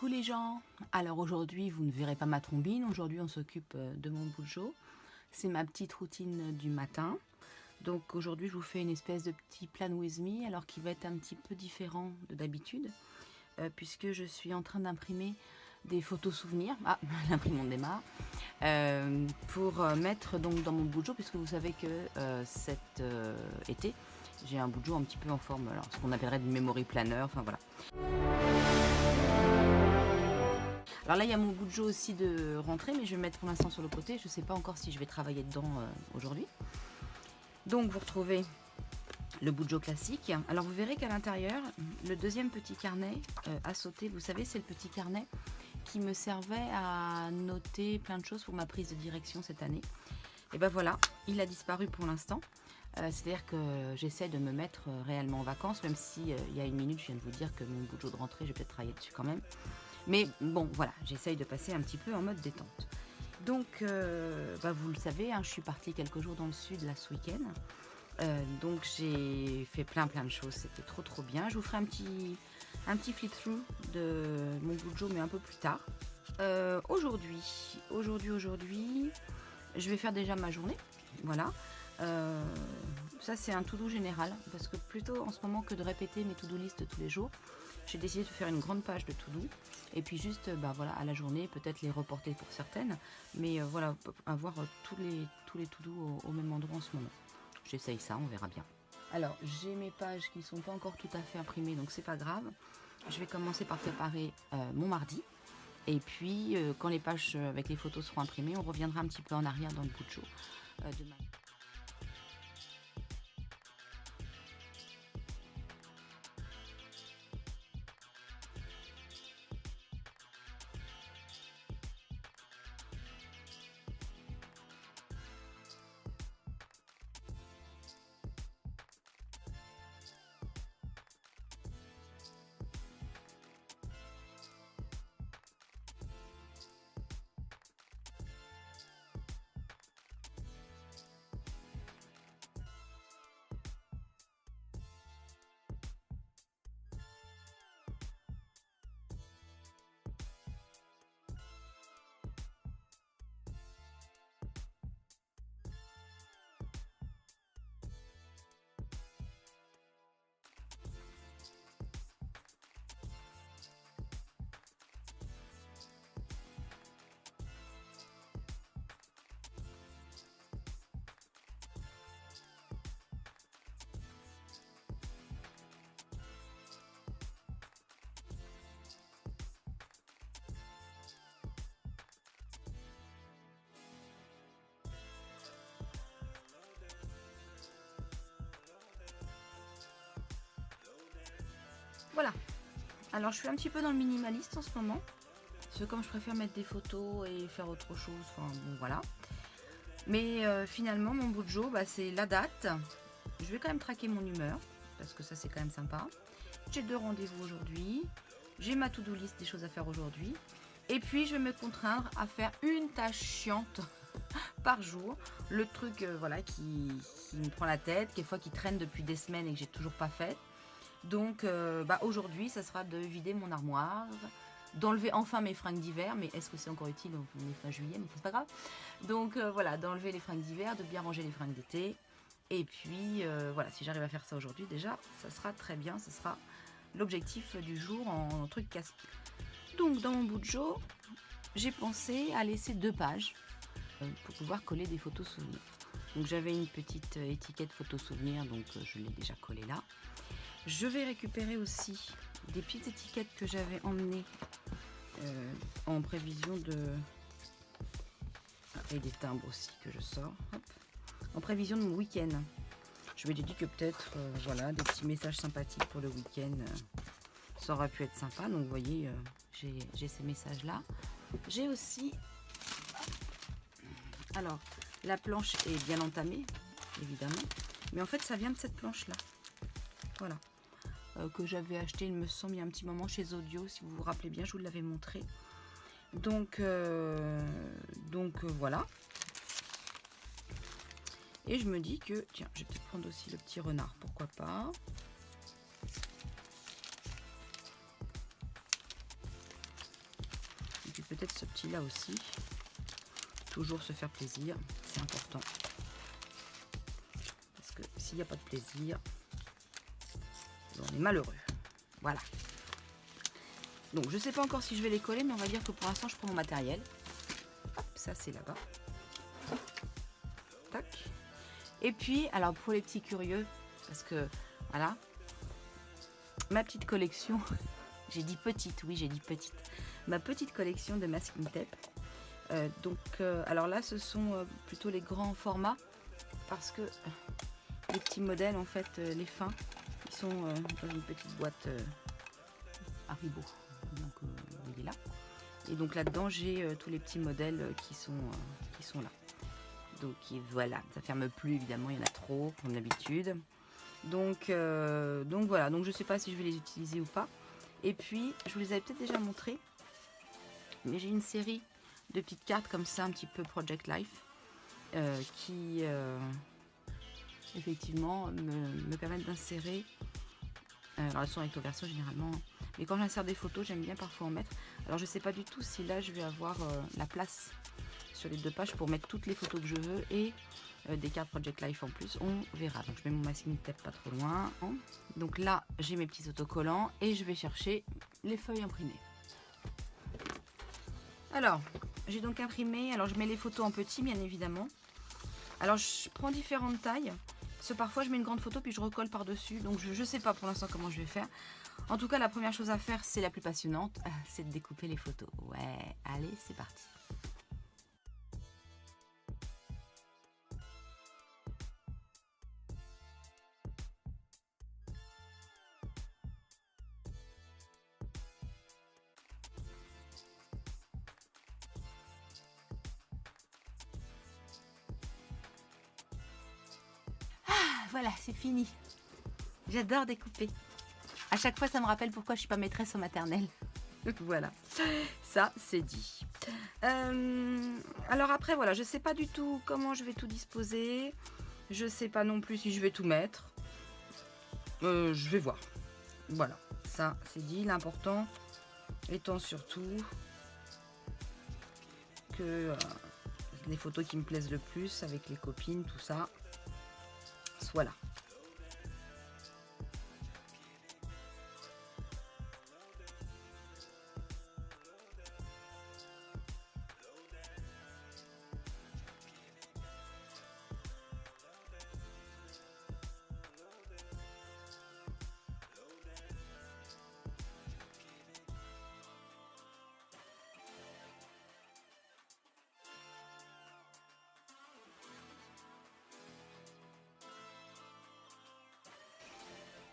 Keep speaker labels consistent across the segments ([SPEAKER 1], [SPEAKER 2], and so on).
[SPEAKER 1] Coucou les gens. Alors aujourd'hui vous ne verrez pas ma trombine, aujourd'hui on s'occupe de mon Bujo. C'est ma petite routine du matin. Donc aujourd'hui je vous fais une espèce de petit plan with me, alors qui va être un petit peu différent de d'habitude, puisque je suis en train d'imprimer des photos souvenirs. Ah, l'imprimante démarre. Pour mettre donc dans mon Bujo, puisque vous savez que cet été j'ai un Bujo un petit peu en forme, alors ce qu'on appellerait du memory planner, enfin voilà. Alors là, il y a mon Bujo aussi de rentrée, mais je vais le mettre pour l'instant sur le côté. Je ne sais pas encore si je vais travailler dedans aujourd'hui. Donc, vous retrouvez le Bujo classique. Alors, vous verrez qu'à l'intérieur, le deuxième petit carnet à sauter, vous savez, c'est le petit carnet qui me servait à noter plein de choses pour ma prise de direction cette année. Et ben voilà, il a disparu pour l'instant. C'est-à-dire que j'essaie de me mettre réellement en vacances, même si il y a une minute, je viens de vous dire que mon Bujo de rentrée, je vais peut-être travailler dessus quand même. Mais bon, voilà, j'essaye de passer un petit peu en mode détente. Donc, vous le savez, hein, je suis partie quelques jours dans le sud là ce week-end. Donc j'ai fait plein de choses, c'était trop bien. Je vous ferai un petit flip-through de mon Bujo, mais un peu plus tard. Aujourd'hui, je vais faire déjà ma journée. Voilà. Ça c'est un to-do général, parce que plutôt en ce moment que de répéter mes to-do list tous les jours, j'ai décidé de faire une grande page de to-do et puis juste voilà, à la journée peut-être les reporter pour certaines, mais voilà, avoir tous les to-do au même endroit en ce moment. J'essaye ça, on verra bien. Alors j'ai mes pages qui ne sont pas encore tout à fait imprimées, donc c'est pas grave. Je vais commencer par préparer mon mardi. Et puis quand les pages avec les photos seront imprimées, on reviendra un petit peu en arrière dans le Bujo demain. Voilà, alors je suis un petit peu dans le minimaliste en ce moment, parce que comme je préfère mettre des photos et faire autre chose, enfin bon voilà. Mais finalement mon Bujo, c'est la date. Je vais quand même traquer mon humeur, parce que ça c'est quand même sympa. J'ai 2 rendez-vous aujourd'hui, j'ai ma to-do list des choses à faire aujourd'hui, et puis je vais me contraindre à faire une tâche chiante par jour, le truc voilà qui me prend la tête, quelquefois qui traîne depuis des semaines et que j'ai toujours pas fait. Donc aujourd'hui ça sera de vider mon armoire, d'enlever enfin mes fringues d'hiver, mais est-ce que c'est encore utile? On est fin juillet, mais c'est pas grave. Donc voilà, d'enlever les fringues d'hiver, de bien ranger les fringues d'été. Et puis voilà, si j'arrive à faire ça aujourd'hui déjà, ça sera très bien, ce sera l'objectif du jour en truc casse-pied. Donc dans mon Bujo, j'ai pensé à laisser 2 pages pour pouvoir coller des photos souvenirs. Donc j'avais une petite étiquette photo souvenir, donc je l'ai déjà collée là. Je vais récupérer aussi des petites étiquettes que j'avais emmenées en prévision de... et des timbres aussi que je sors. Hop. En prévision de mon week-end. Je m'étais dit que peut-être voilà, des petits messages sympathiques pour le week-end, ça aurait pu être sympa. Donc vous voyez, j'ai ces messages-là. J'ai aussi... Alors, la planche est bien entamée, évidemment. Mais en fait, ça vient de cette planche-là. Voilà. Que j'avais acheté, il me semble, il y a un petit moment chez Audio, si vous vous rappelez bien, je vous l'avais montré. Donc voilà. Et je me dis que, tiens, je vais peut-être prendre aussi le petit renard, pourquoi pas. peut-être ce petit là aussi. Toujours se faire plaisir, c'est important. Parce que s'il n'y a pas de plaisir, on est malheureux. Voilà. Donc je ne sais pas encore si je vais les coller, mais on va dire que pour l'instant je prends mon matériel. Hop, ça c'est là-bas. Tac. Et puis, alors pour les petits curieux, parce que voilà, ma petite collection, j'ai dit petite, oui j'ai dit petite, ma petite collection de masking tape. Alors là ce sont plutôt les grands formats, parce que les petits modèles en fait, les fins, ils sont dans une petite boîte Haribo, donc il est là. Et donc là-dedans j'ai tous les petits modèles qui sont là. Donc voilà, ça ferme plus évidemment, il y en a trop comme d'habitude. Donc voilà, donc je sais pas si je vais les utiliser ou pas. Et puis je vous les avais peut-être déjà montré, mais j'ai une série de petites cartes comme ça, un petit peu Project Life, qui effectivement me permettent d'insérer. Alors elles sont recto verso généralement, mais quand j'insère des photos, j'aime bien parfois en mettre. Alors je sais pas du tout si là je vais avoir la place sur les 2 pages pour mettre toutes les photos que je veux et des cartes Project Life en plus, on verra. Donc je mets mon masking tape pas trop loin. Donc là j'ai mes petits autocollants et je vais chercher les feuilles imprimées. Alors j'ai donc imprimé, alors je mets les photos en petit bien évidemment. Alors je prends différentes tailles, parce que parfois je mets une grande photo puis je recolle par dessus, donc je sais pas pour l'instant comment je vais faire. En tout cas la première chose à faire, c'est la plus passionnante, c'est de découper les photos. Ouais, allez c'est parti. Voilà, c'est fini. J'adore découper. À chaque fois, ça me rappelle pourquoi je suis pas maîtresse au maternelle. Voilà, ça c'est dit. Alors après, voilà, je sais pas du tout comment je vais tout disposer. Je sais pas non plus si je vais tout mettre. Je vais voir. Voilà, ça c'est dit. L'important étant surtout que les photos qui me plaisent le plus avec les copines, tout ça, soit là.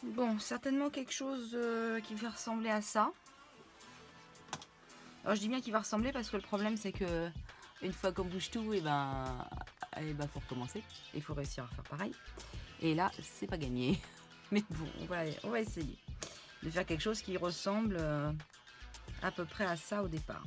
[SPEAKER 1] Bon, certainement quelque chose qui va ressembler à ça. Alors je dis bien qu'il va ressembler parce que le problème c'est que une fois qu'on bouge tout, et ben faut recommencer. Il faut réussir à faire pareil. Et là, c'est pas gagné. Mais bon, on va essayer de faire quelque chose qui ressemble à peu près à ça au départ.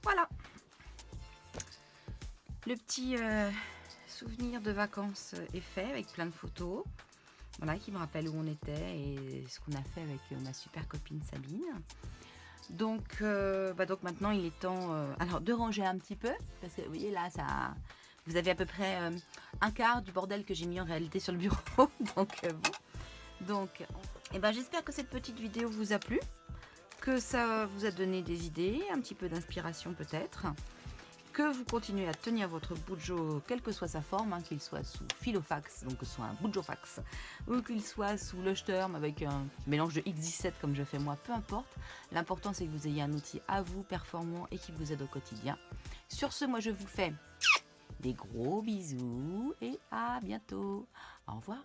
[SPEAKER 1] Voilà. Le petit souvenir de vacances est fait avec plein de photos. Voilà, qui me rappellent où on était et ce qu'on a fait avec ma super copine Sabine. Donc maintenant il est temps alors de ranger un petit peu, parce que vous voyez là, vous avez à peu près un quart du bordel que j'ai mis en réalité sur le bureau. J'espère que cette petite vidéo vous a plu, que ça vous a donné des idées, un petit peu d'inspiration peut-être, que vous continuez à tenir votre Bujo, quelle que soit sa forme, qu'il soit sous Filofax, donc que ce soit un Bujofax, ou qu'il soit sous Leuchtturm avec un mélange de X17 comme je fais moi, peu importe. L'important c'est que vous ayez un outil à vous, performant et qui vous aide au quotidien. Sur ce, moi je vous fais des gros bisous et à bientôt. Au revoir.